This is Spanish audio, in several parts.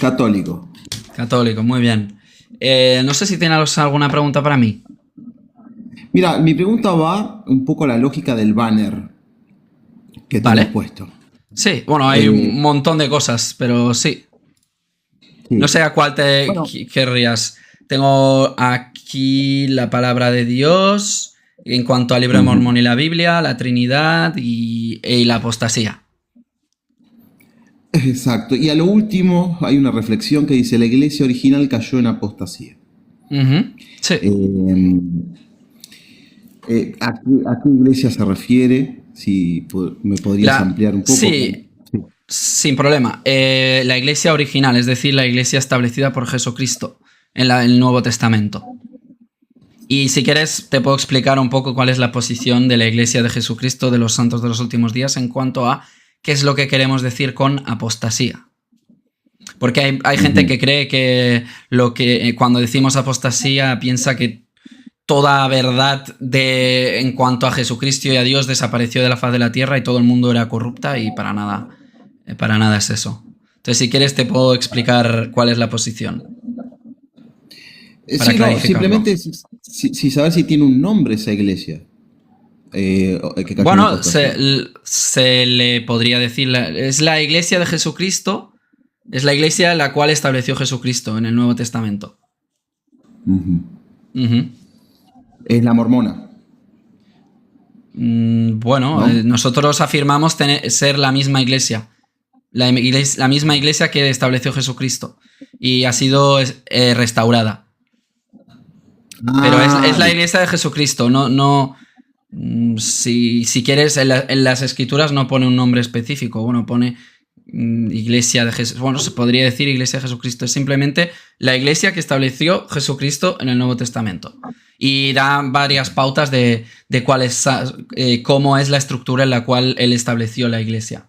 Católico. Católico, muy bien. No sé si tienes alguna pregunta para mí. Mira, mi pregunta va un poco a la lógica del banner que tenemos ¿Vale? puesto. Sí, bueno, hay Eh, un montón de cosas, pero sí. No sí. sé a cuál te Bueno, querrías. Tengo aquí la palabra de Dios en cuanto al libro de ujú. Mormón y la Biblia, la Trinidad y la apostasía. Exacto. Y a lo último hay una reflexión que dice, la iglesia original cayó en apostasía. Ujú, sí. Eh, a qué iglesia se refiere? Si me podrías ampliar un poco. Sí, Sí. sin problema. La iglesia original, es decir, la iglesia establecida por Jesucristo en el Nuevo Testamento. Y si quieres, te puedo explicar un poco cuál es la posición de la iglesia de Jesucristo de los santos de los últimos días en cuanto a qué es lo que queremos decir con apostasía. Porque hay gente Ujú. que cree que cuando decimos apostasía piensa que toda verdad en cuanto a Jesucristo y a Dios desapareció de la faz de la tierra y todo el mundo era corrupta y para nada es eso. Entonces, si quieres, te puedo explicar cuál es la posición para Sí, no, clarificarlo. simplemente si saber si tiene un nombre esa iglesia que cayó en Bueno, apostasía. se le podría decir, es la iglesia de Jesucristo, es la iglesia la cual estableció Jesucristo en el Nuevo Testamento. Ujú. Ujú. Es la mormona, Bueno, ¿no? nosotros afirmamos ser la misma iglesia, la misma iglesia que estableció Jesucristo y ha sido restaurada. Pero es Ah, la listo. iglesia de Jesucristo, si quieres, en las escrituras no pone un nombre específico, bueno, pone iglesia de Jesús, bueno, se podría decir iglesia de Jesucristo, es simplemente la iglesia que estableció Jesucristo en el Nuevo Testamento. Y da varias pautas de cómo es la estructura en la cual él estableció la iglesia.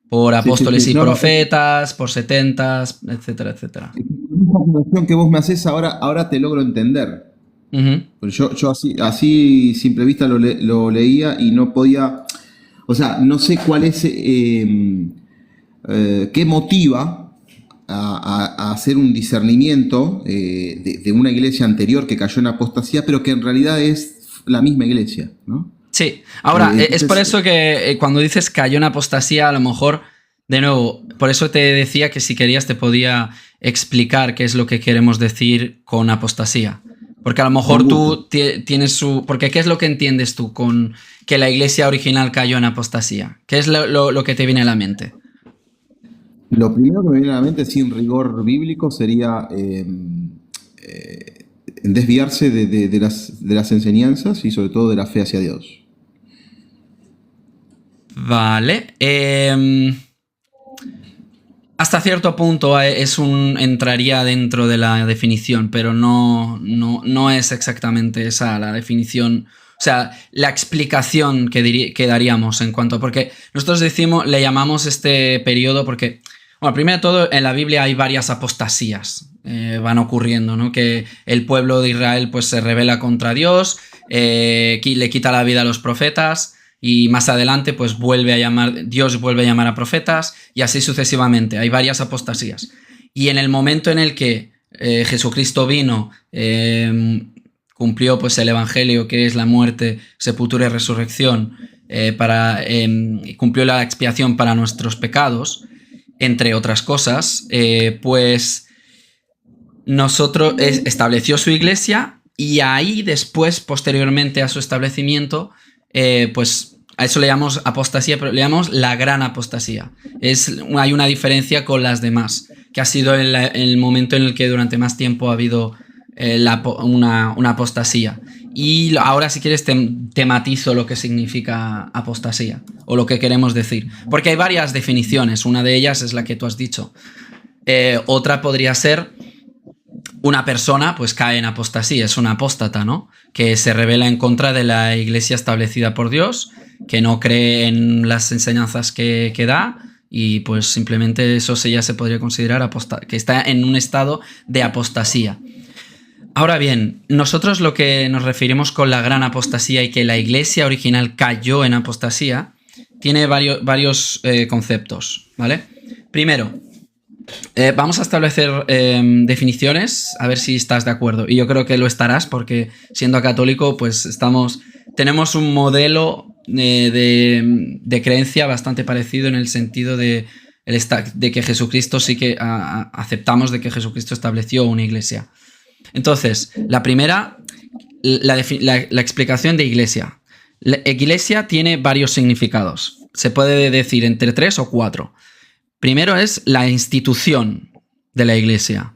Por Sí, sí, apóstoles sí. y No, no, profetas, por setentas, etcétera, etcétera. esa afirmación que vos me haces ahora te logro entender. Ujú. Pero yo así simple vista lo leía y no podía, o sea, no sé cuál es, qué motiva a hacer un discernimiento de una iglesia anterior que cayó en apostasía, pero que en realidad es la misma iglesia, ¿no? Sí, ahora, es por Entonces, eso que cuando dices cayó en apostasía, a lo mejor, de nuevo, por eso te decía que si querías te podía explicar qué es lo que queremos decir con apostasía. Porque a lo con mejor gusto. tú tienes porque ¿qué es lo que entiendes tú con que la iglesia original cayó en apostasía? ¿Qué es lo que te viene a la mente? Lo primero que me viene a la mente, sin rigor bíblico, sería desviarse de las enseñanzas y sobre todo de la fe hacia Dios. Vale. Hasta cierto punto entraría dentro de la definición, pero no es exactamente esa la definición. O sea, la explicación que daríamos en cuanto. Porque nosotros le llamamos este periodo porque. Bueno, primero de todo, en la Biblia hay varias apostasías. Van ocurriendo, ¿no? Que el pueblo de Israel pues se rebela contra Dios, le quita la vida a los profetas. Y más adelante, pues Dios vuelve a llamar a profetas y así sucesivamente. Hay varias apostasías. Y en el momento en el que Jesucristo vino, cumplió pues el evangelio que es la muerte, sepultura y resurrección, cumplió la expiación para nuestros pecados, entre otras cosas, pues nosotros estableció su iglesia y ahí después, posteriormente a su establecimiento, pues a eso le llamamos apostasía, pero le llamamos la gran apostasía. Hay una diferencia con las demás, que ha sido el momento en el que durante más tiempo ha habido una apostasía. Y ahora, si quieres, te matizo lo que significa apostasía o lo que queremos decir. Porque hay varias definiciones. Una de ellas es la que tú has dicho. Otra podría ser una persona pues cae en apostasía, es una apóstata, ¿no? Que se rebela en contra de la iglesia establecida por Dios, que no cree en las enseñanzas que da y pues simplemente eso ya se podría considerar que está en un estado de apostasía. Ahora bien, nosotros lo que nos referimos con la gran apostasía y que la iglesia original cayó en apostasía tiene varios conceptos, ¿vale? Primero, Vamos a establecer definiciones, a ver si estás de acuerdo. Y yo creo que lo estarás porque siendo católico, pues tenemos un modelo de creencia bastante parecido en el sentido de que Jesucristo sí que aceptamos de que Jesucristo estableció una iglesia. Entonces, la primera, la explicación de iglesia. La iglesia tiene varios significados. Se puede decir entre 3 o 4. Primero es la institución de la iglesia.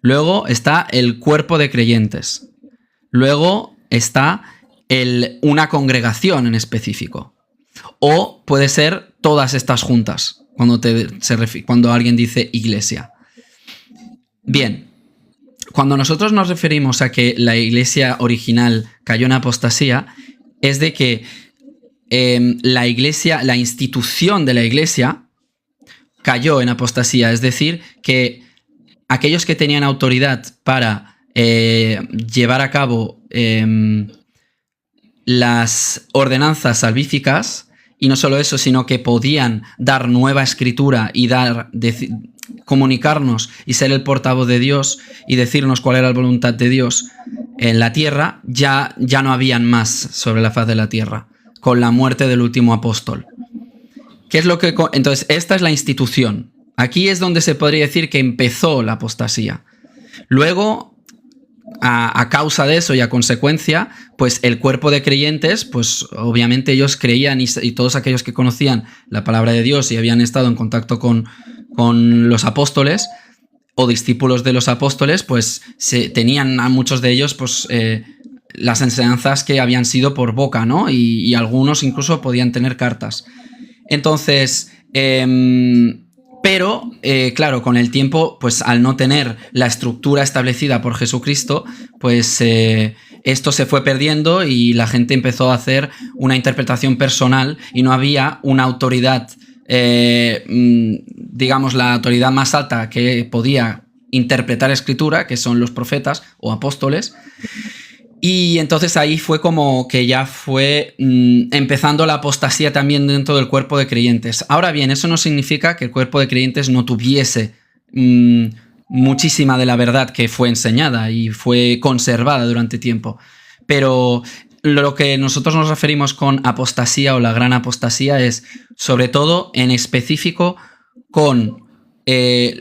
Luego está el cuerpo de creyentes. Luego está una congregación en específico. O puede ser todas estas juntas, cuando alguien dice iglesia. Bien, cuando nosotros nos referimos a que la iglesia original cayó en apostasía, es de que la iglesia, la institución de la iglesia, cayó en apostasía, es decir, que aquellos que tenían autoridad para llevar a cabo las ordenanzas salvíficas, y no solo eso, sino que podían dar nueva escritura y comunicarnos y ser el portavoz de Dios y decirnos cuál era la voluntad de Dios en la tierra, ya no habían más sobre la faz de la tierra, con la muerte del último apóstol. ¿Qué es lo que? Entonces, esta es la institución. Aquí es donde se podría decir que empezó la apostasía. Luego, a causa de eso y a consecuencia, pues el cuerpo de creyentes, pues obviamente ellos creían y todos aquellos que conocían la palabra de Dios y habían estado en contacto con los apóstoles o discípulos de los apóstoles, pues tenían a muchos de ellos pues las enseñanzas que habían sido por boca, ¿no? Y algunos incluso podían tener cartas. Entonces, pero claro, con el tiempo, pues al no tener la estructura establecida por Jesucristo, pues esto se fue perdiendo y la gente empezó a hacer una interpretación personal y no había una autoridad, digamos, la autoridad más alta que podía interpretar escritura, que son los profetas o apóstoles. Y entonces ahí fue como que ya fue empezando la apostasía también dentro del cuerpo de creyentes. Ahora bien, eso no significa que el cuerpo de creyentes no tuviese muchísima de la verdad que fue enseñada y fue conservada durante tiempo. Pero lo que nosotros nos referimos con apostasía o la gran apostasía es sobre todo en específico con Dios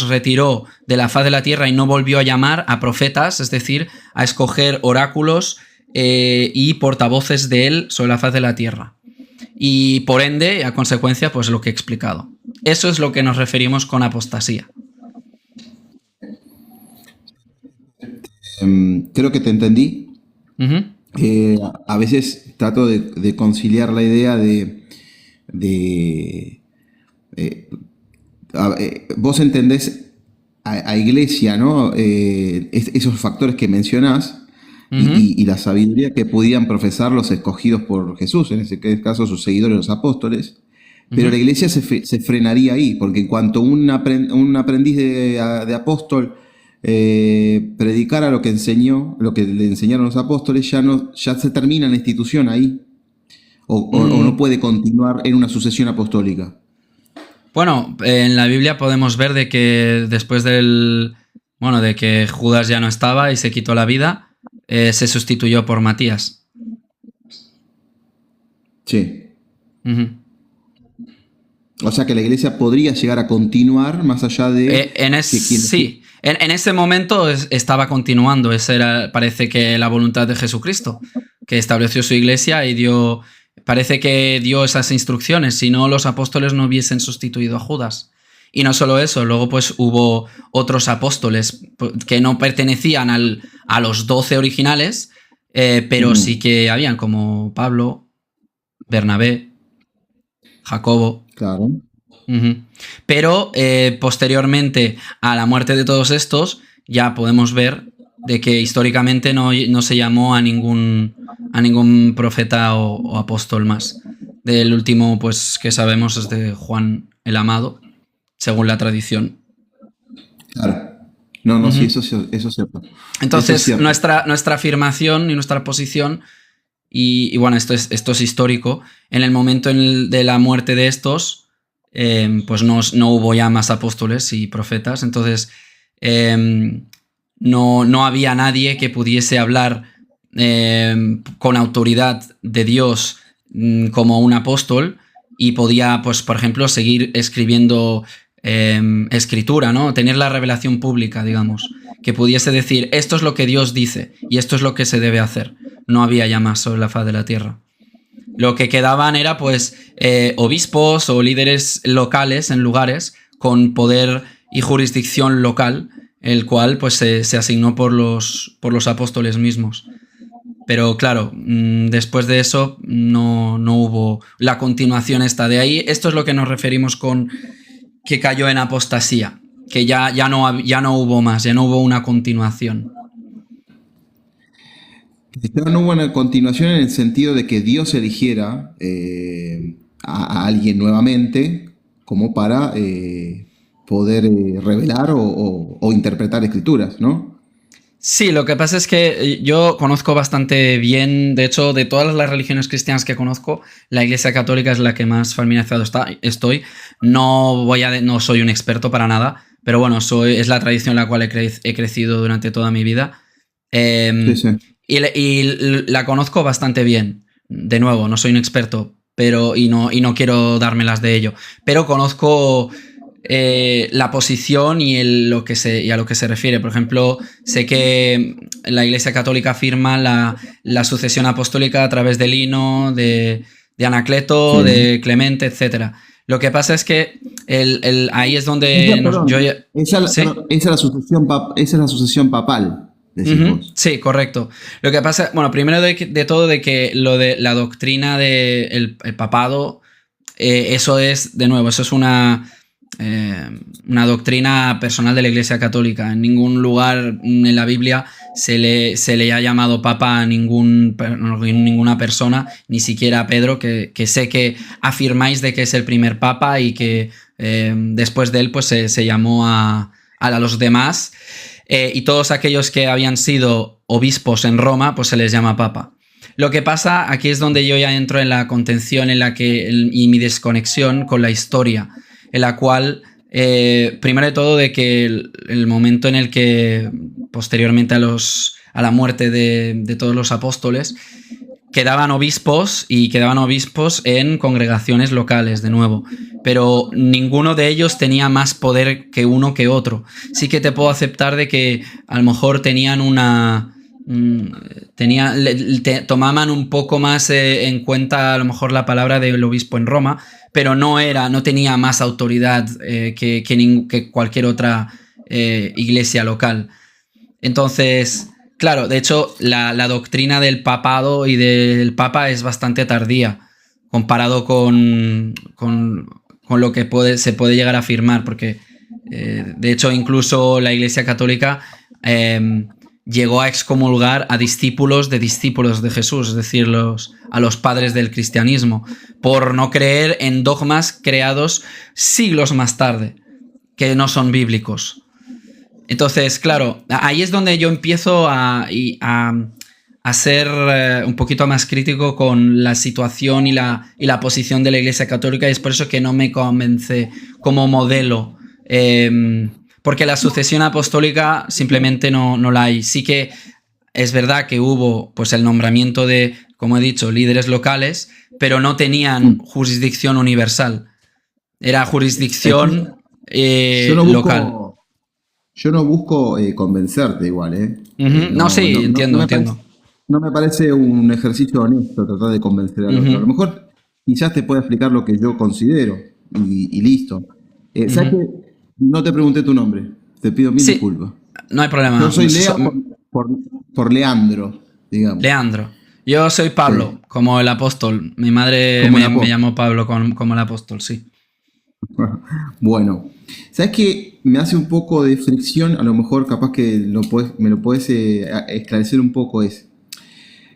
retiró de la faz de la tierra y no volvió a llamar a profetas, es decir, a escoger oráculos y portavoces de él sobre la faz de la tierra. Y por ende, a consecuencia, pues lo que he explicado. Eso es lo que nos referimos con apostasía. Creo que te entendí. Uh-huh. A veces trato de conciliar la idea vos entendés a iglesia, ¿no? Esos factores que mencionás Uh-huh. y la sabiduría que podían profesar los escogidos por Jesús, en ese caso sus seguidores, los apóstoles. Pero Uh-huh. la iglesia se frenaría ahí, porque en cuanto un aprendiz de apóstol predicara lo que le enseñaron los apóstoles, ya se termina la institución ahí, o no puede continuar en una sucesión apostólica. Bueno, en la Biblia podemos ver de que después de que Judas ya no estaba y se quitó la vida, se sustituyó por Matías. Sí. Uh-huh. O sea que la iglesia podría llegar a continuar más allá de... Sí, en ese momento estaba continuando. Esa era, parece que la voluntad de Jesucristo, que estableció su iglesia y parece que dio esas instrucciones. Si no, los apóstoles no hubiesen sustituido a Judas. Y no solo eso, luego pues hubo otros apóstoles que no pertenecían a los 12 originales, pero sí que habían, como Pablo, Bernabé, Jacobo. Claro. Uh-huh. Pero posteriormente a la muerte de todos estos, ya podemos ver de que históricamente no se llamó a ningún profeta o apóstol más. Del último, pues, que sabemos es de Juan el Amado, según la tradición. Claro. No, Uh-huh. sí, eso es cierto. Entonces, Eso es cierto. nuestra afirmación y nuestra posición, y bueno, esto es histórico, en el momento de la muerte de estos, pues no hubo ya más apóstoles y profetas. Entonces no había nadie que pudiese hablar con autoridad de Dios como un apóstol y podía, pues, por ejemplo, seguir escribiendo escritura, ¿no? Tener la revelación pública, digamos, que pudiese decir, esto es lo que Dios dice y esto es lo que se debe hacer. No había ya más sobre la faz de la tierra. Lo que quedaban era, pues, obispos o líderes locales en lugares con poder y jurisdicción local, el cual, pues, se asignó por los apóstoles mismos. Pero claro, después de eso no hubo la continuación esta. De ahí, esto es lo que nos referimos con que cayó en apostasía, que ya no hubo más, ya no hubo una continuación. No hubo una continuación en el sentido de que Dios eligiera a alguien nuevamente como para poder revelar o interpretar escrituras, ¿no? Sí, lo que pasa es que yo conozco bastante bien, de hecho, de todas las religiones cristianas que conozco, la Iglesia Católica es la que más familiarizado estoy. No soy un experto para nada, pero bueno, es la tradición en la cual he crecido durante toda mi vida. Sí, sí. Y la conozco bastante bien. De nuevo, no soy un experto, y no quiero dármelas de ello. Pero conozco la posición y a lo que se refiere. Por ejemplo, sé que la Iglesia Católica afirma la sucesión apostólica a través de Lino, de Anacleto, Sí. de Clemente, etc. Lo que pasa es que ahí es donde ¿sí? Esa es la sucesión papal, decís vos. Sí, correcto. Lo que pasa, bueno, primero de todo de que lo de la doctrina del el papado, eso es una doctrina personal de la Iglesia Católica. En ningún lugar en la Biblia se le ha llamado papa a ninguna persona, ni siquiera a Pedro, que sé que afirmáis de que es el primer papa y que después de él pues se llamó a los demás. Y todos aquellos que habían sido obispos en Roma, pues se les llama papa. Lo que pasa, aquí es donde yo ya entro en la contención y mi desconexión con la historia, en la cual, primero de todo, de que el momento en el que, posteriormente a la muerte de todos los apóstoles, quedaban obispos en congregaciones locales, de nuevo, pero ninguno de ellos tenía más poder que uno que otro. Sí que te puedo aceptar de que a lo mejor tenían tomaban un poco más en cuenta a lo mejor la palabra del obispo en Roma, pero no tenía más autoridad que cualquier otra iglesia local. Entonces, claro, de hecho, la doctrina del papado y del papa es bastante tardía comparado con lo que se puede llegar a afirmar, porque de hecho incluso la Iglesia Católica llegó a excomulgar a discípulos de Jesús, es decir, a los padres del cristianismo, por no creer en dogmas creados siglos más tarde, que no son bíblicos. Entonces, claro, ahí es donde yo empiezo a ser un poquito más crítico con la situación y la posición de la Iglesia Católica, y es por eso que no me convence como modelo, porque la sucesión apostólica simplemente no la hay. Sí que es verdad que hubo pues el nombramiento de, como he dicho, líderes locales, pero no tenían jurisdicción universal. Era jurisdicción local. Yo no busco convencerte igual, ¿eh? No, sí, entiendo. No me parece un ejercicio honesto tratar de convencer al otro. A lo mejor quizás te pueda explicar lo que yo considero y listo. ¿Sabes qué? No te pregunté tu nombre. Te pido mil disculpas. No hay problema. Yo soy Lea por Leandro, digamos. Leandro. Yo soy Pablo, sí, como el apóstol. Mi madre me llamó Pablo como el apóstol, sí. Bueno, ¿sabes qué? Me hace un poco de fricción, a lo mejor capaz que me lo puedes esclarecer un poco, es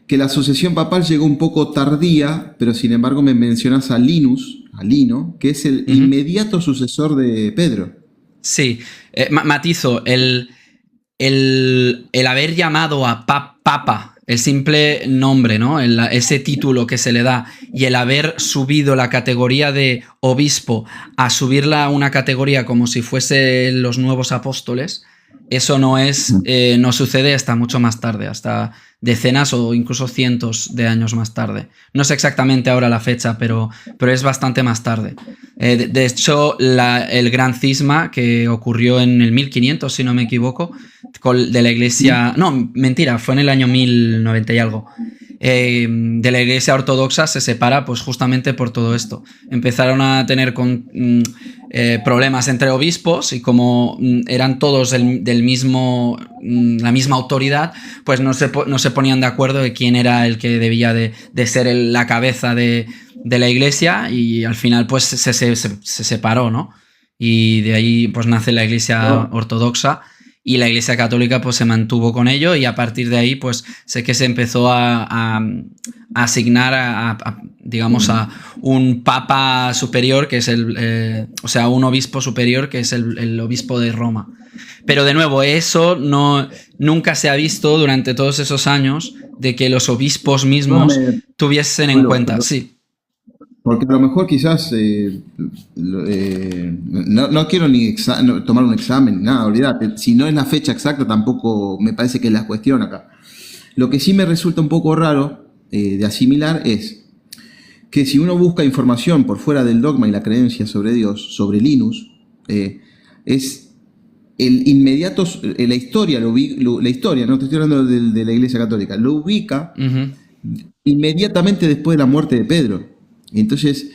que la sucesión papal llegó un poco tardía, pero sin embargo me mencionas a Lino, que es el inmediato sucesor de Pedro. Sí, matizo, el haber llamado a papa el simple nombre, ¿no? Ese título que se le da y el haber subido la categoría de obispo a subirla a una categoría como si fuese los nuevos apóstoles, eso no sucede hasta mucho más tarde, hasta decenas o incluso cientos de años más tarde. No sé exactamente ahora la fecha, pero es bastante más tarde. De hecho, el gran cisma que ocurrió en el 1500, si no me equivoco, de la iglesia... No, mentira, fue en el año 1090 y algo. De la iglesia ortodoxa se separa pues justamente por todo esto. Empezaron a tener problemas entre obispos y como eran todos del mismo, la misma autoridad, pues no se ponían de acuerdo de quién era el que debía de ser la cabeza de la iglesia, y al final pues se separó, ¿no? Y de ahí pues nace la iglesia ortodoxa. Y la Iglesia Católica pues se mantuvo con ello, y a partir de ahí pues sé que se empezó a asignar digamos a un papa superior, que es un obispo superior, que es el obispo de Roma. Pero de nuevo, eso nunca se ha visto durante todos esos años de que los obispos mismos tuviesen en cuenta. Sí. Porque a lo mejor quizás no quiero ni tomar un examen, nada, olvídate. Si no es la fecha exacta, tampoco me parece que es la cuestión acá. Lo que sí me resulta un poco raro de asimilar es que si uno busca información por fuera del dogma y la creencia sobre Dios, sobre Linus, es el inmediato, la historia, la historia, no te estoy hablando de la Iglesia Católica, lo ubica inmediatamente después de la muerte de Pedro. Entonces,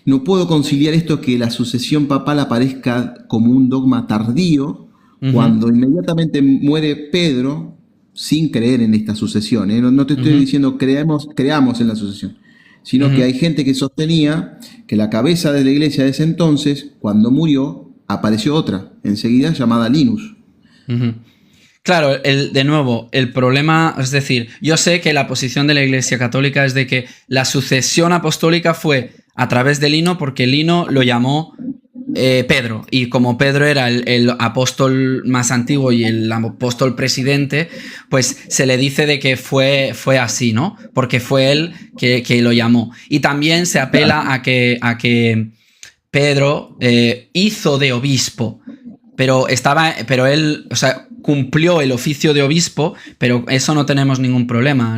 no puedo conciliar esto, que la sucesión papal aparezca como un dogma tardío, cuando inmediatamente muere Pedro, sin creer en esta sucesión. No te estoy diciendo creamos en la sucesión, sino que hay gente que sostenía que la cabeza de la iglesia de ese entonces, cuando murió, apareció otra, enseguida, llamada Linus. Claro, de nuevo, el problema, es decir, yo sé que la posición de la Iglesia Católica es de que la sucesión apostólica fue a través de Lino, porque Lino lo llamó Pedro, y como Pedro era el apóstol más antiguo y el apóstol presidente, pues se le dice de que fue así, ¿no? Porque fue él que lo llamó. Y también se apela a que Pedro hizo de obispo, pero él, o sea, cumplió el oficio de obispo, pero eso no tenemos ningún problema.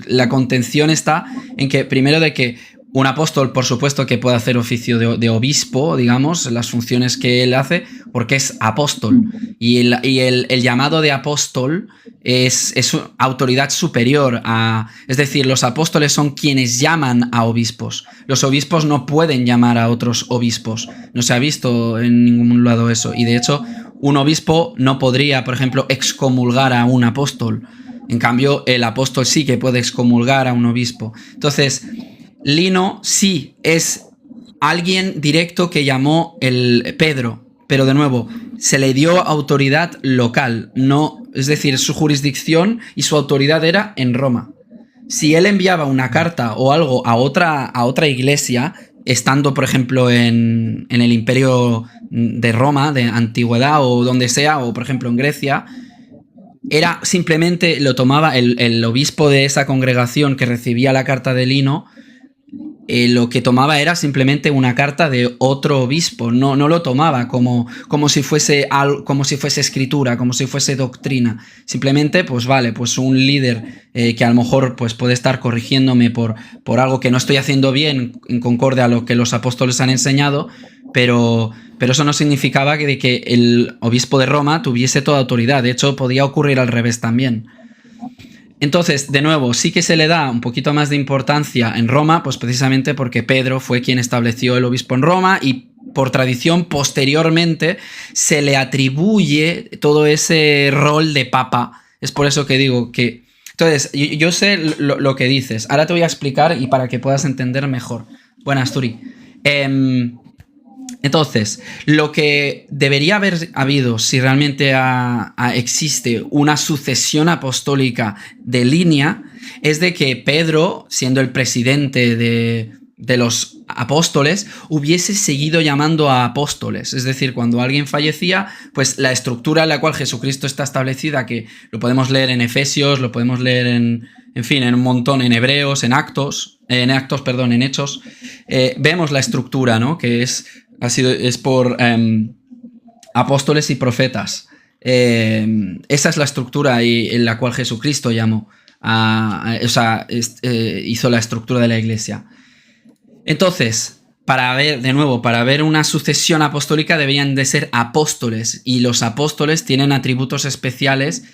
La contención está en que, primero, de que un apóstol, por supuesto, que puede hacer oficio de obispo, digamos, las funciones que él hace, porque es apóstol. Y el llamado de apóstol es autoridad superior a... Es decir, los apóstoles son quienes llaman a obispos. Los obispos no pueden llamar a otros obispos. No se ha visto en ningún lado eso. Y de hecho, un obispo no podría, por ejemplo, excomulgar a un apóstol. En cambio, el apóstol sí que puede excomulgar a un obispo. Entonces, Lino sí es alguien directo que llamó el Pedro, pero de nuevo, se le dio autoridad local, no, es decir, su jurisdicción y su autoridad era en Roma. Si él enviaba una carta o algo a otra iglesia, estando, por ejemplo, en el Imperio de Roma, de antigüedad o donde sea, o por ejemplo en Grecia, era simplemente, lo tomaba el obispo de esa congregación que recibía la carta de Lino, lo que tomaba era simplemente una carta de otro obispo, no lo tomaba como si fuese escritura, como si fuese doctrina. Simplemente, pues vale, pues un líder que a lo mejor pues puede estar corrigiéndome por algo que no estoy haciendo bien en concordia a lo que los apóstoles han enseñado, pero eso no significaba que el obispo de Roma tuviese toda autoridad. De hecho, podía ocurrir al revés también. Entonces, de nuevo, sí que se le da un poquito más de importancia en Roma, pues precisamente porque Pedro fue quien estableció el obispo en Roma, y por tradición posteriormente se le atribuye todo ese rol de papa. Es por eso que digo que... Entonces, yo sé lo que dices. Ahora te voy a explicar y para que puedas entender mejor. Buenas, Turi. Entonces, lo que debería haber habido si realmente existe una sucesión apostólica de línea es de que Pedro, siendo el presidente de los apóstoles, hubiese seguido llamando a apóstoles. Es decir, cuando alguien fallecía, pues la estructura en la cual Jesucristo está establecida, que lo podemos leer en Efesios, lo podemos leer en en fin, en un montón, en Hebreos, en Hechos, vemos la estructura, ¿no? Que es por apóstoles y profetas. Esa es la estructura en la cual Jesucristo hizo la estructura de la iglesia. Entonces, para ver una sucesión apostólica deberían de ser apóstoles, y los apóstoles tienen atributos especiales,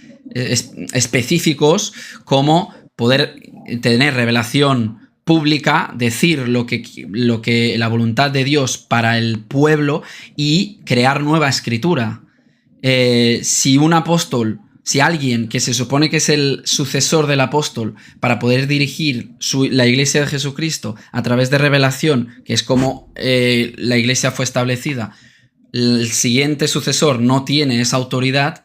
específicos, como poder tener revelación pública, decir lo que la voluntad de Dios para el pueblo y crear nueva escritura. Si alguien que se supone que es el sucesor del apóstol para poder dirigir la iglesia de Jesucristo a través de revelación, que es como la iglesia fue establecida, el siguiente sucesor no tiene esa autoridad,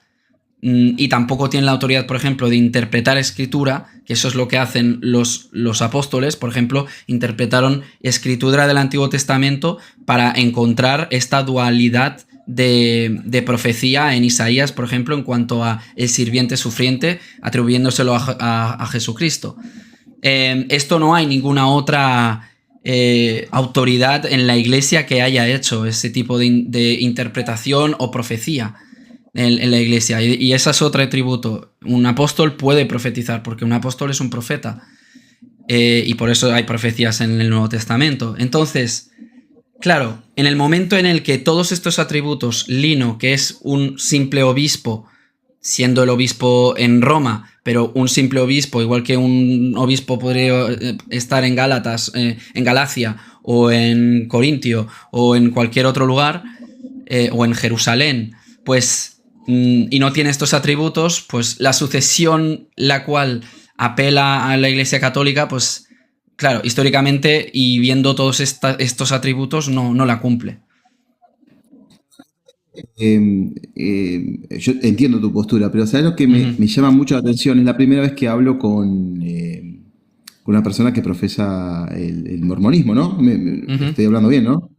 y tampoco tiene la autoridad, por ejemplo, de interpretar escritura, que eso es lo que hacen los apóstoles. Por ejemplo, interpretaron escritura del Antiguo Testamento para encontrar esta dualidad de profecía en Isaías, por ejemplo, en cuanto a el sirviente sufriente, atribuyéndoselo a Jesucristo. Esto no hay ninguna otra autoridad en la iglesia que haya hecho ese tipo de interpretación o profecía en la iglesia, y ese es otro atributo. Un apóstol puede profetizar porque un apóstol es un profeta, y por eso hay profecías en el Nuevo Testamento. Entonces, claro, en el momento en el que todos estos atributos, Lino, que es un simple obispo, siendo el obispo en Roma, pero un simple obispo, igual que un obispo podría estar en Galacia, o en Corintio, o en cualquier otro lugar, o en Jerusalén, pues, y no tiene estos atributos, pues la sucesión la cual apela a la Iglesia Católica, pues claro, históricamente y viendo todos estos atributos, no la cumple. Yo entiendo tu postura, pero ¿sabes lo que me llama mucho la atención? Es la primera vez que hablo con una persona que profesa el mormonismo, ¿no? Estoy hablando bien, ¿no?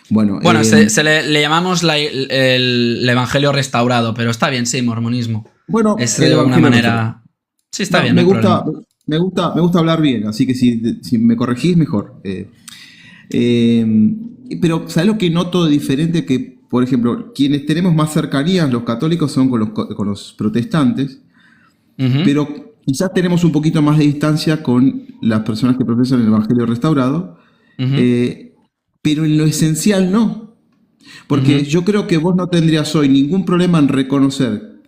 Bueno, le llamamos el Evangelio restaurado, pero está bien, sí, mormonismo. Bueno, es de una manera... Sí, está bien. Me gusta hablar bien, así que si me corregís, mejor. Pero, ¿sabes lo que noto diferente? Que, por ejemplo, quienes tenemos más cercanías, los católicos, son con los protestantes, pero quizás tenemos un poquito más de distancia con las personas que profesan el Evangelio restaurado, pero en lo esencial no. Porque yo creo que vos no tendrías hoy ningún problema en reconocer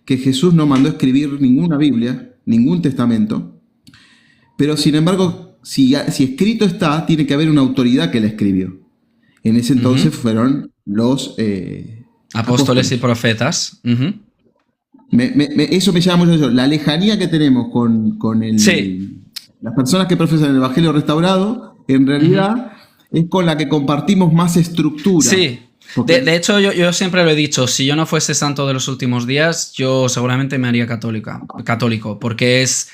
que Jesús no mandó escribir ninguna Biblia, ningún testamento, pero sin embargo, si escrito está, tiene que haber una autoridad que la escribió. En ese entonces fueron los apóstoles y profetas. Eso me llama mucho la atención. La lejanía que tenemos con las personas que profesan el Evangelio restaurado, en realidad es con la que compartimos más estructura. Sí. De hecho, yo siempre lo he dicho, si yo no fuese santo de los últimos días, yo seguramente me haría católico, porque es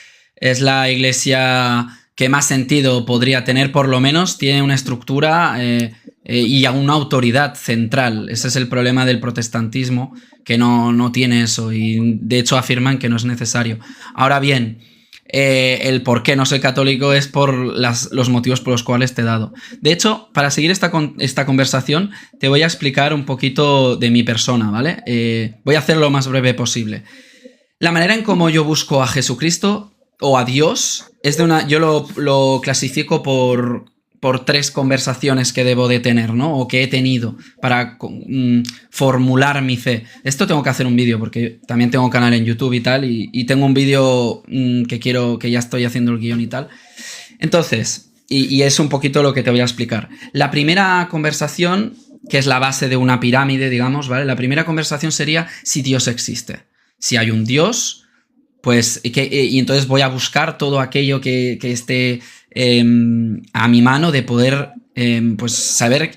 la iglesia que más sentido podría tener, por lo menos tiene una estructura y una autoridad central. Ese es el problema del protestantismo, que no tiene eso, y de hecho afirman que no es necesario. Ahora bien, el por qué no soy católico es por los motivos por los cuales te he dado. De hecho, para seguir esta conversación, te voy a explicar un poquito de mi persona, ¿vale? Voy a hacerlo lo más breve posible. La manera en cómo yo busco a Jesucristo o a Dios es yo lo clasifico por 3 conversaciones que debo de tener, ¿no? O que he tenido para formular mi fe. Esto tengo que hacer un vídeo porque también tengo un canal en YouTube y tal, y tengo un vídeo que ya estoy haciendo el guión y tal. Entonces, y es un poquito lo que te voy a explicar. La primera conversación, que es la base de una pirámide, digamos, ¿vale? La primera conversación sería si Dios existe. Si hay un Dios, pues, y entonces voy a buscar todo aquello que esté a mi mano de poder pues saber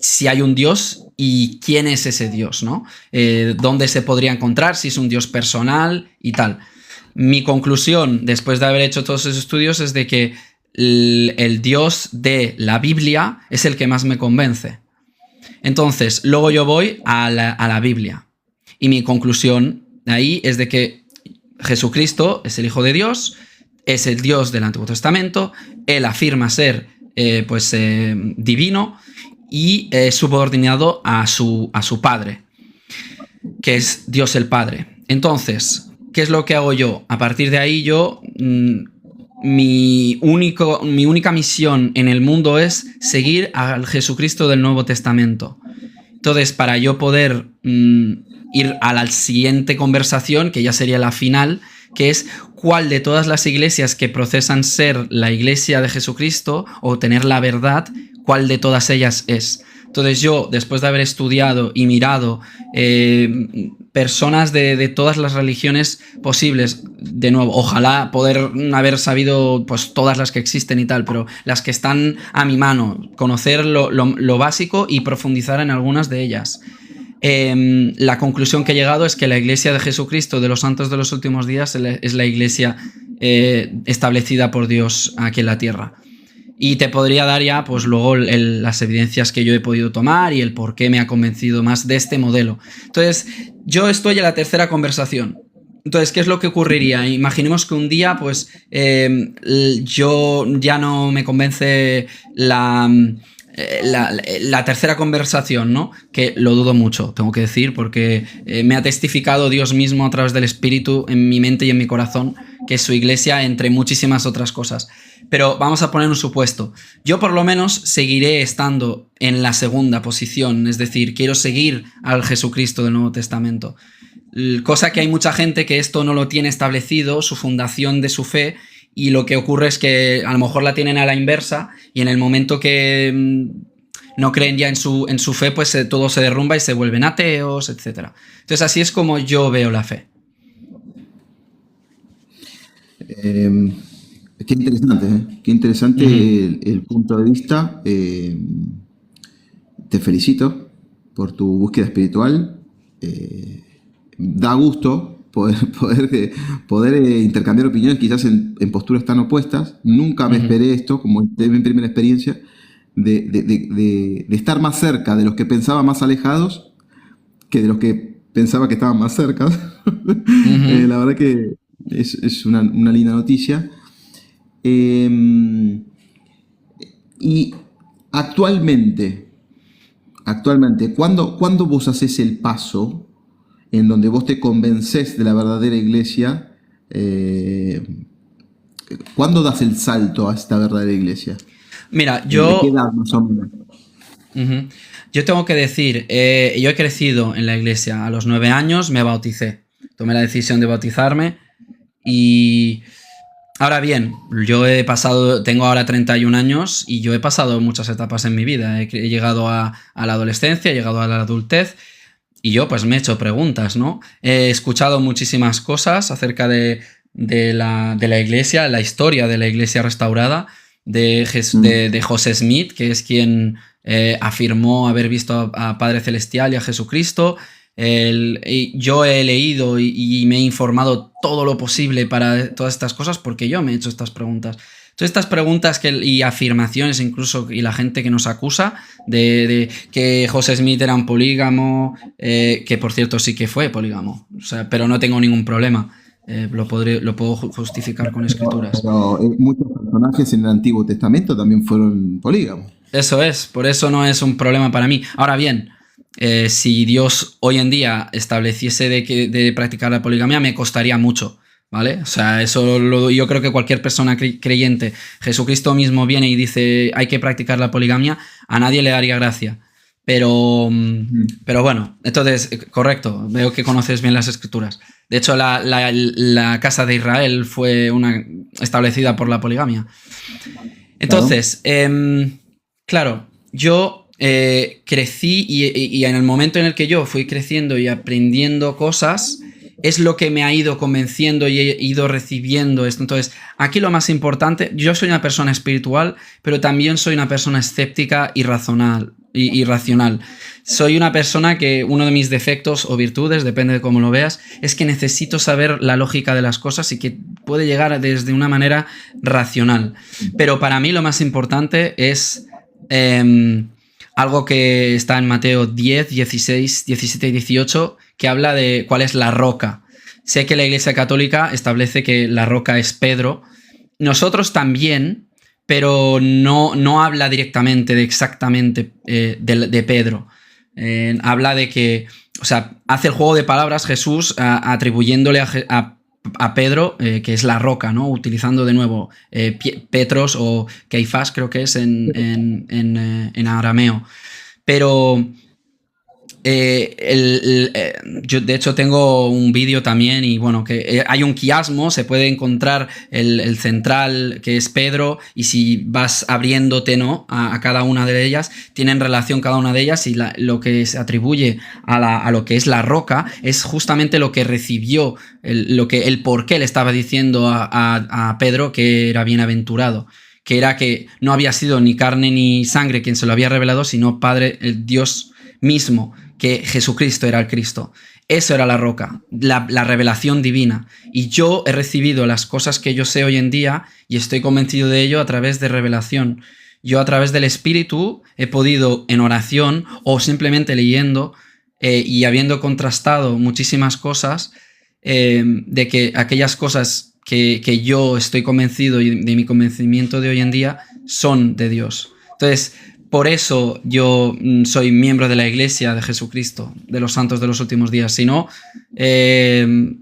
si hay un Dios y quién es ese Dios, ¿no? Dónde se podría encontrar, si es un Dios personal y tal. Mi conclusión, después de haber hecho todos esos estudios, es de que el Dios de la Biblia es el que más me convence. Entonces, luego yo voy a la Biblia. Y mi conclusión de ahí es de que Jesucristo es el Hijo de Dios, es el Dios del Antiguo Testamento, él afirma ser divino y subordinado a su Padre, que es Dios el Padre. Entonces, ¿qué es lo que hago yo? A partir de ahí mi única misión en el mundo es seguir al Jesucristo del Nuevo Testamento. Entonces, para yo poder ir a la siguiente conversación, que ya sería la final, que es cuál de todas las iglesias que procesan ser la iglesia de Jesucristo o tener la verdad, cuál de todas ellas es. Entonces yo, después de haber estudiado y mirado personas de todas las religiones posibles, de nuevo, ojalá poder haber sabido pues todas las que existen y tal, pero las que están a mi mano, conocer lo básico y profundizar en algunas de ellas. La conclusión que he llegado es que la iglesia de Jesucristo de los santos de los últimos días es la iglesia establecida por Dios aquí en la tierra. Y te podría dar ya, pues luego las evidencias que yo he podido tomar y el por qué me ha convencido más de este modelo. Entonces, yo estoy en la tercera conversación. Entonces, ¿qué es lo que ocurriría? Imaginemos que un día, pues, yo ya no me convence la tercera conversación, ¿no? Que lo dudo mucho, tengo que decir, porque me ha testificado Dios mismo a través del Espíritu en mi mente y en mi corazón, que es su iglesia, entre muchísimas otras cosas. Pero vamos a poner un supuesto. Yo por lo menos seguiré estando en la segunda posición, es decir, quiero seguir al Jesucristo del Nuevo Testamento. Cosa que hay mucha gente que esto no lo tiene establecido, su fundación de su fe, y lo que ocurre es que a lo mejor la tienen a la inversa y en el momento que no creen ya en su fe, pues todo se derrumba y se vuelven ateos, etc. Entonces así es como yo veo la fe. Qué interesante, ¿eh? Qué interesante el punto de vista. Te felicito por tu búsqueda espiritual. Da gusto poder intercambiar opiniones quizás en posturas tan opuestas. Nunca me esperé esto, como en mi primera experiencia, de estar más cerca de los que pensaba más alejados que de los que pensaba que estaban más cerca. La verdad que es una linda noticia. Y actualmente, ¿cuándo vos haces el paso en donde vos te convencés de la verdadera iglesia? ¿Cuándo das el salto a esta verdadera iglesia? Mira, ¿De qué edad más o menos? Yo tengo que decir, yo he crecido en la iglesia. A los 9 años me bauticé. Tomé la decisión de bautizarme y... Ahora bien, tengo ahora 31 años y yo he pasado muchas etapas en mi vida. He llegado a la adolescencia, he llegado a la adultez y yo pues me he hecho preguntas, ¿no? He escuchado muchísimas cosas acerca de la iglesia, la historia de la iglesia restaurada, de José Smith, que es quien afirmó haber visto a Padre Celestial y a Jesucristo. Yo he leído y me he informado todo lo posible para todas estas cosas porque yo me he hecho estas preguntas. Todas estas preguntas y afirmaciones incluso, y la gente que nos acusa de que José Smith era un polígamo, que por cierto sí que fue polígamo, o sea, pero no tengo ningún problema. Lo puedo justificar con escrituras. Pero muchos personajes en el Antiguo Testamento también fueron polígamos. Eso es, por eso no es un problema para mí. Ahora bien, si Dios hoy en día estableciese de practicar la poligamia, me costaría mucho, ¿vale? O sea, yo creo que cualquier persona creyente, Jesucristo mismo viene y dice hay que practicar la poligamia, a nadie le daría gracia. Pero bueno, entonces, correcto, veo que conoces bien las escrituras. De hecho, la casa de Israel fue establecida por la poligamia. Entonces, claro, yo crecí y en el momento en el que yo fui creciendo y aprendiendo cosas, es lo que me ha ido convenciendo y he ido recibiendo esto. Entonces, aquí lo más importante, yo soy una persona espiritual, pero también soy una persona escéptica y racional. Soy una persona que uno de mis defectos o virtudes, depende de cómo lo veas, es que necesito saber la lógica de las cosas y que puede llegar desde una manera racional. Pero para mí lo más importante es algo que está en Mateo 10, 16, 17 y 18, que habla de cuál es la roca. Sé que la Iglesia Católica establece que la roca es Pedro, nosotros también, pero no habla directamente de exactamente de Pedro. Habla de que, o sea, hace el juego de palabras Jesús atribuyéndole a Pedro, que es la roca, ¿no? Utilizando de nuevo Petros o Keifás, creo que es en arameo. Pero yo de hecho tengo un vídeo también y bueno, que hay un quiasmo, se puede encontrar el central que es Pedro y si vas abriéndote, ¿no? a cada una de ellas, tienen relación cada una de ellas y lo que se atribuye a lo que es la roca es justamente lo que recibió, el por qué le estaba diciendo a Pedro que era bienaventurado, que era que no había sido ni carne ni sangre quien se lo había revelado, sino Padre, el Dios mismo, que Jesucristo era el Cristo. Eso era la roca, la revelación divina. Y yo he recibido las cosas que yo sé hoy en día y estoy convencido de ello a través de revelación. Yo a través del Espíritu he podido en oración o simplemente leyendo y habiendo contrastado muchísimas cosas de que aquellas cosas que yo estoy convencido y de mi convencimiento de hoy en día son de Dios. Entonces, por eso yo soy miembro de la Iglesia de Jesucristo, de los santos de los últimos días. Si no,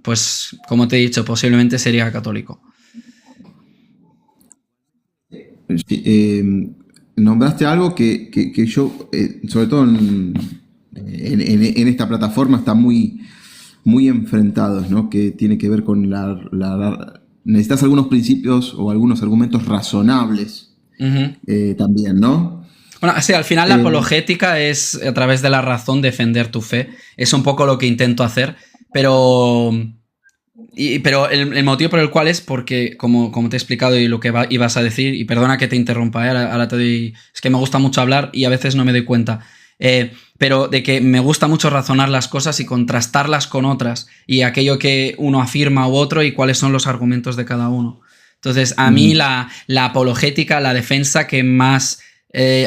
pues como te he dicho, posiblemente sería católico. Nombraste algo que yo, sobre todo en esta plataforma, está muy, muy enfrentados, ¿no? Que tiene que ver con necesitas algunos principios o algunos argumentos razonables también, ¿no? Bueno, sí, al final la apologética es a través de la razón defender tu fe. Es un poco lo que intento hacer, pero el motivo por el cual es porque, como te he explicado y lo que ibas a decir, y perdona que te interrumpa, ahora te doy... Es que me gusta mucho hablar y a veces no me doy cuenta. Pero de que me gusta mucho razonar las cosas y contrastarlas con otras y aquello que uno afirma u otro y cuáles son los argumentos de cada uno. Entonces, a mí la apologética, la defensa que más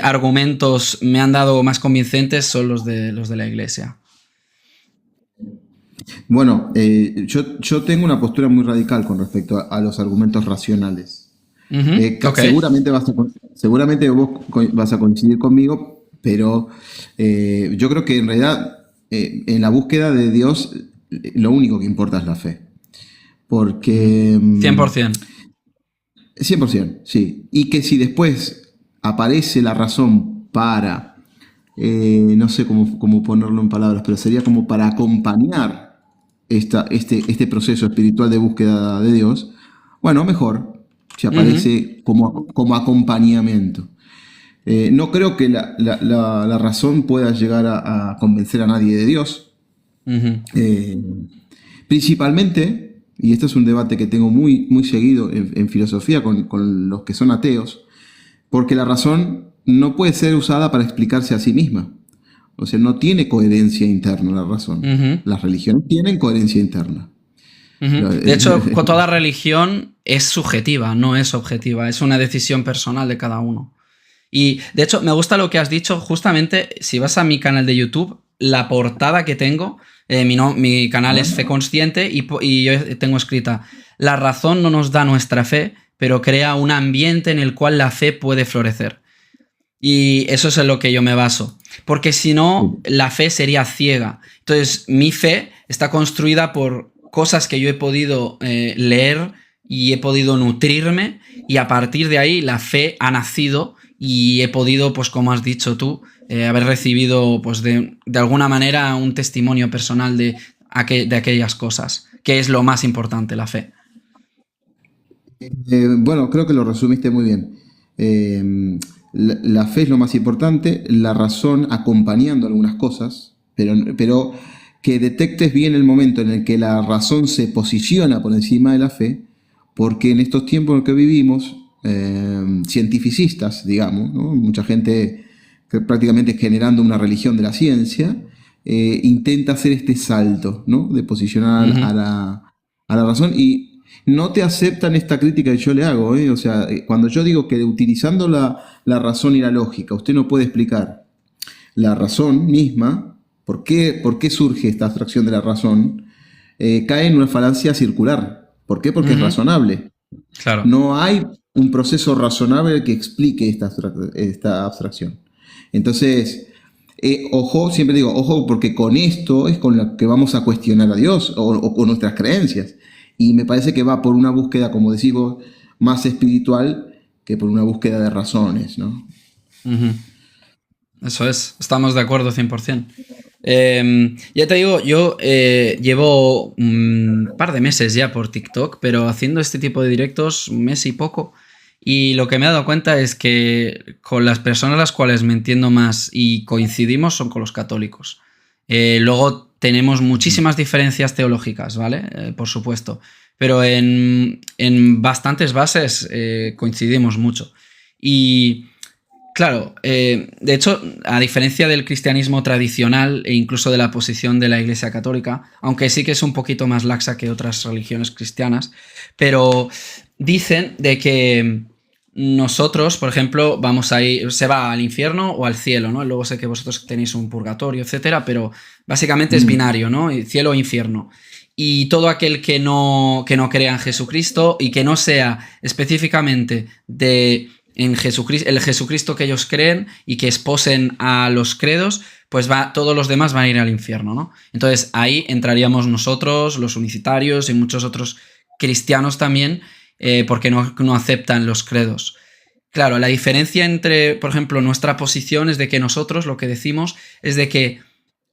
argumentos me han dado más convincentes son los de la Iglesia. Bueno, yo tengo una postura muy radical con respecto a los argumentos racionales. Okay. Seguramente vos vas a coincidir conmigo, pero yo creo que en realidad en la búsqueda de Dios lo único que importa es la fe. Porque... 100%. 100%, sí. Y que si después aparece la razón para, no sé cómo ponerlo en palabras, pero sería como para acompañar este proceso espiritual de búsqueda de Dios, bueno, mejor, si aparece como acompañamiento. No creo que la razón pueda llegar a convencer a nadie de Dios. Principalmente, y esto es un debate que tengo muy, muy seguido en filosofía con los que son ateos, porque la razón no puede ser usada para explicarse a sí misma. O sea, no tiene coherencia interna la razón. Las religiones tienen coherencia interna. De hecho, toda religión es subjetiva, no es objetiva. Es una decisión personal de cada uno. Y, de hecho, me gusta lo que has dicho. Justamente, si vas a mi canal de YouTube, la portada que tengo, mi canal es Fe Consciente y yo tengo escrita: la razón no nos da nuestra fe, pero crea un ambiente en el cual la fe puede florecer. Y eso es en lo que yo me baso. Porque si no, la fe sería ciega. Entonces, mi fe está construida por cosas que yo he podido leer y he podido nutrirme, y a partir de ahí la fe ha nacido y he podido, pues como has dicho tú, haber recibido pues de alguna manera un testimonio personal de aquellas cosas, que es lo más importante, la fe. Bueno, creo que lo resumiste muy bien. La fe es lo más importante, la razón acompañando algunas cosas, pero que detectes bien el momento en el que la razón se posiciona por encima de la fe, porque en estos tiempos en los que vivimos, cientificistas, digamos, ¿no? Mucha gente que prácticamente generando una religión de la ciencia, intenta hacer este salto, ¿no? De posicionar a la razón, y no te aceptan esta crítica que yo le hago, O sea, cuando yo digo que utilizando la razón y la lógica, usted no puede explicar la razón misma, ¿por qué surge esta abstracción de la razón? Cae en una falacia circular. ¿Por qué? Porque es razonable. Claro. No hay un proceso razonable que explique esta abstracción. Entonces, ojo, siempre digo, ojo, porque con esto es con lo que vamos a cuestionar a Dios o con nuestras creencias. Y me parece que va por una búsqueda, como decís vos, más espiritual que por una búsqueda de razones, ¿no? Ujú. Eso es, estamos de acuerdo 100%. Ya te digo, yo llevo un par de meses ya por TikTok, pero haciendo este tipo de directos un mes y poco. Y lo que me he dado cuenta es que con las personas a las cuales me entiendo más y coincidimos son con los católicos. Luego tenemos muchísimas diferencias teológicas, ¿vale? Por supuesto. Pero en bastantes bases coincidimos mucho. Y claro, de hecho, a diferencia del cristianismo tradicional e incluso de la posición de la Iglesia Católica, aunque sí que es un poquito más laxa que otras religiones cristianas, pero dicen de que nosotros, por ejemplo, vamos a ir, se va al infierno o al cielo, ¿no? Luego sé que vosotros tenéis un purgatorio, etcétera, pero básicamente es binario, ¿no? Cielo o infierno. Y todo aquel que no crea en Jesucristo y que no sea específicamente de en Jesucristo, el Jesucristo que ellos creen y que esposen a los credos, pues todos los demás van a ir al infierno, ¿no? Entonces ahí entraríamos nosotros, los unicitarios y muchos otros cristianos también, porque no aceptan los credos. Claro, la diferencia entre, por ejemplo, nuestra posición es de que nosotros lo que decimos es de que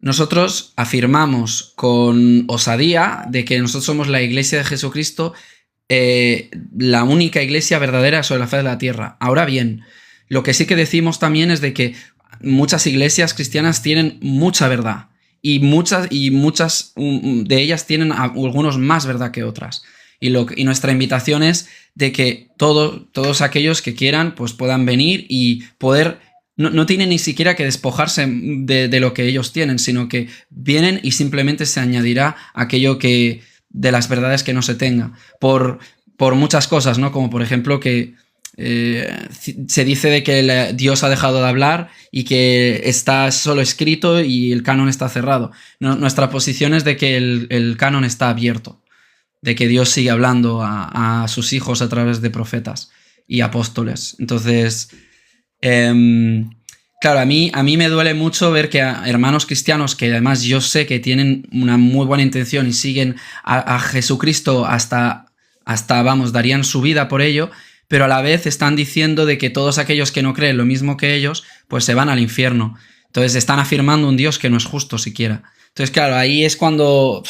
nosotros afirmamos con osadía de que nosotros somos la Iglesia de Jesucristo, la única iglesia verdadera sobre la faz de la tierra. Ahora bien, lo que sí que decimos también es de que muchas iglesias cristianas tienen mucha verdad y muchas de ellas tienen algunos más verdad que otras. Y nuestra invitación es de que todos aquellos que quieran pues puedan venir y poder. No tienen ni siquiera que despojarse de lo que ellos tienen, sino que vienen y simplemente se añadirá aquello que de las verdades que no se tenga, por muchas cosas, ¿no? Como por ejemplo que se dice de que Dios ha dejado de hablar y que está solo escrito y el canon está cerrado. Nuestra posición es de que el canon está abierto, de que Dios sigue hablando a sus hijos a través de profetas y apóstoles. Entonces, claro, a mí me duele mucho ver que a hermanos cristianos, que además yo sé que tienen una muy buena intención y siguen a Jesucristo hasta, vamos, darían su vida por ello, pero a la vez están diciendo de que todos aquellos que no creen lo mismo que ellos, pues se van al infierno. Entonces están afirmando un Dios que no es justo siquiera. Entonces, claro, ahí es cuando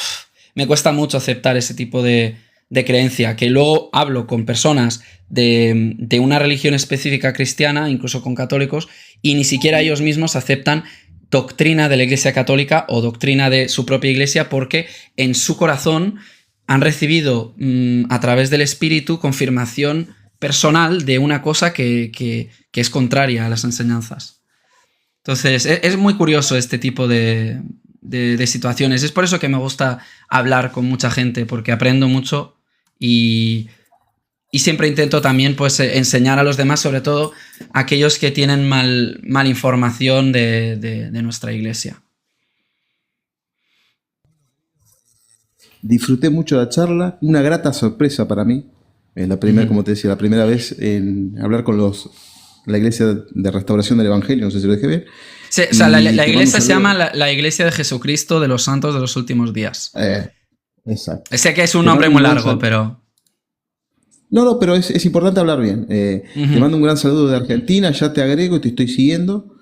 me cuesta mucho aceptar ese tipo de creencia, que luego hablo con personas de una religión específica cristiana, incluso con católicos, y ni siquiera ellos mismos aceptan doctrina de la Iglesia Católica o doctrina de su propia Iglesia porque en su corazón han recibido a través del Espíritu confirmación personal de una cosa que es contraria a las enseñanzas. Entonces, es muy curioso este tipo de situaciones. Es por eso que me gusta hablar con mucha gente, porque aprendo mucho y siempre intento también pues enseñar a los demás, sobre todo a aquellos que tienen mal información de nuestra iglesia. Disfruté mucho la charla, una grata sorpresa para mí. Es la primera, como te decía, la primera vez en hablar con la Iglesia de Restauración del Evangelio, no sé si lo dejé ver. Sí, o sea, la iglesia se llama la Iglesia de Jesucristo de los Santos de los Últimos Días. Exacto. Sé que es un nombre muy largo, pero... No, pero es importante hablar bien. Te mando un gran saludo de Argentina, ya te agrego y te estoy siguiendo.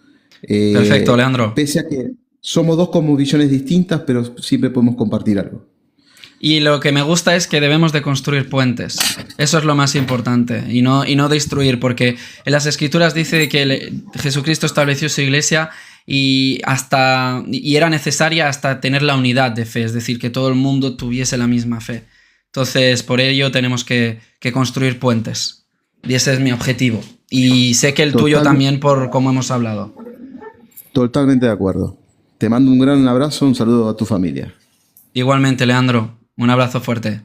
Perfecto, Leandro. Pese a que somos dos como visiones distintas, pero siempre podemos compartir algo. Y lo que me gusta es que debemos de construir puentes. Eso es lo más importante. Y no destruir, porque en las Escrituras dice que Jesucristo estableció su iglesia y era necesaria hasta tener la unidad de fe, es decir, que todo el mundo tuviese la misma fe. Entonces, por ello tenemos que construir puentes. Y ese es mi objetivo. Y sé que el tuyo también, por cómo hemos hablado. Totalmente de acuerdo. Te mando un gran abrazo, un saludo a tu familia. Igualmente, Leandro. Un abrazo fuerte.